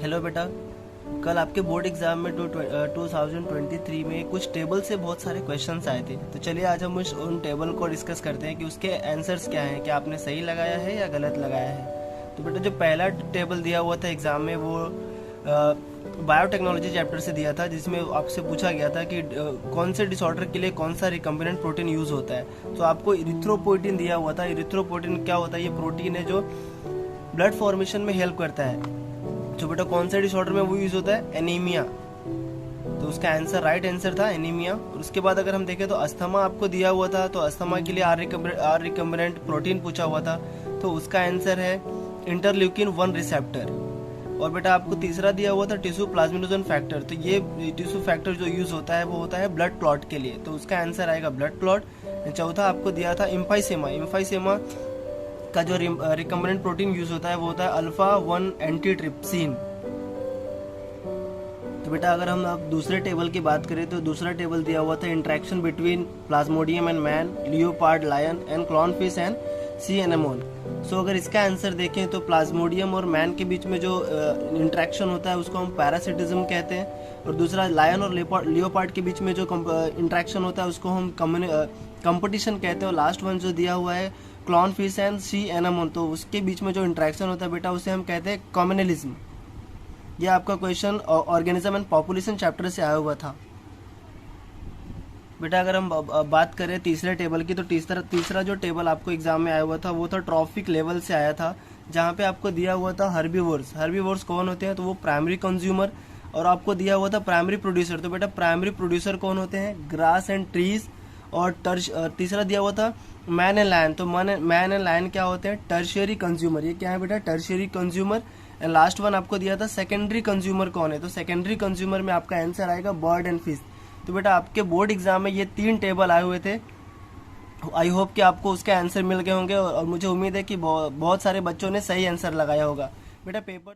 Hello बेटा, कल आपके बोर्ड एग्जाम में 2023 में कुछ टेबल से बहुत सारे क्वेश्चंस आए थे। तो चलिए आज हम उन टेबल को डिस्कस करते हैं कि उसके आंसर्स क्या हैं, क्या आपने सही लगाया है या गलत लगाया है। तो बेटा जो पहला टेबल दिया हुआ था एग्जाम में वो बायोटेक्नोलॉजी चैप्टर से दिया था, जिसमें आपसे पूछा गया था कि कौन से डिसऑर्डर के लिए कौन सा रिकम्बिनेंट प्रोटीन यूज होता है। तो आपको इरिथ्रोपोइटिन दिया हुआ था। इरिथ्रोपोइटिन क्या होता है? ये प्रोटीन है जो ब्लड फॉर्मेशन में हेल्प करता है। तो बेटा कौन से डिसऑर्डर में वो यूज होता है? एनीमिया। तो उसका आंसर राइट आंसर था एनीमिया। और उसके बाद अगर हम देखें तो अस्थमा आपको दिया हुआ था, तो अस्थमा के लिए आर रिकम्बिनेंट प्रोटीन पूछा हुआ था, तो उसका आंसर है इंटरल्यूकिन 1 रिसेप्टर। और बेटा आपको तीसरा दिया हुआ था टिश्यू प्लाज्मिनोजन फैक्टर। तो ये टिश्यू फैक्टर जो यूज होता है वो होता है ब्लड क्लॉट के लिए, तो उसका आंसर आएगा ब्लड क्लॉट। चौथा आपको दिया था इम्फाइसेमा। इम्फाइसेमा का जो रिकम्बिनेंट प्रोटीन यूज होता है वो होता है अल्फा 1 एंटीट्रिप्सिन। तो बेटा अगर हम अब दूसरे टेबल की बात करें तो दूसरा टेबल दिया हुआ था interaction between plasmodium and man, leopard lion and clownfish and sea anemone. So अगर इसका आंसर देखें तो प्लाज्मोडियम और मैन के बीच में जो इंटरेक्शन होता है उसको हम पैरासिटिज्म कहते हैं, और दूसरा लायन और लियोपार्ड के बीच में जो इंटरेक्शन होता है उसको हम कंपटीशन कहते हैं। और लास्ट वन जो दिया हुआ है क्लॉनफिश एंड सी एनेमोन, तो उसके बीच में जो इंटरेक्शन होता है बेटा उसे हम कहते हैं कम्युनलिज्म। ये आपका question organism and population chapter से आया हुआ था। बेटा अगर हम बात करें तीसरे टेबल की तो तीसरा जो टेबल आपको एग्जाम में आया हुआ था वो था ट्रॉफिक लेवल से आया था, जहाँ पे आपको दिया हुआ था हर्बीवोर्स। हर्बीवोर्स कौन होते हैं? तो वो प्राइमरी कंज्यूमर, और आपको दिया हुआ था प्राइमरी प्रोड्यूसर। तो बेटा प्राइमरी प्रोड्यूसर कौन होते हैं? Grass and trees. और तीसरा दिया हुआ था मैन एंड लायन। तो मैन एंड लायन क्या होते हैं? Tertiary consumer. ये क्या है बेटा? Tertiary consumer. And last one आपको दिया था सेकेंडरी कंज्यूमर कौन है? तो सेकेंडरी कंज्यूमर में आपका आंसर आएगा बर्ड एंड फिश। तो बेटा आपके बोर्ड एग्जाम में ये 3 टेबल आए हुए थे। आई होप कि आपको उसके आंसर मिल गए होंगे, और मुझे उम्मीद है कि बहुत सारे बच्चों ने सही आंसर लगाया होगा। बेटा पेपर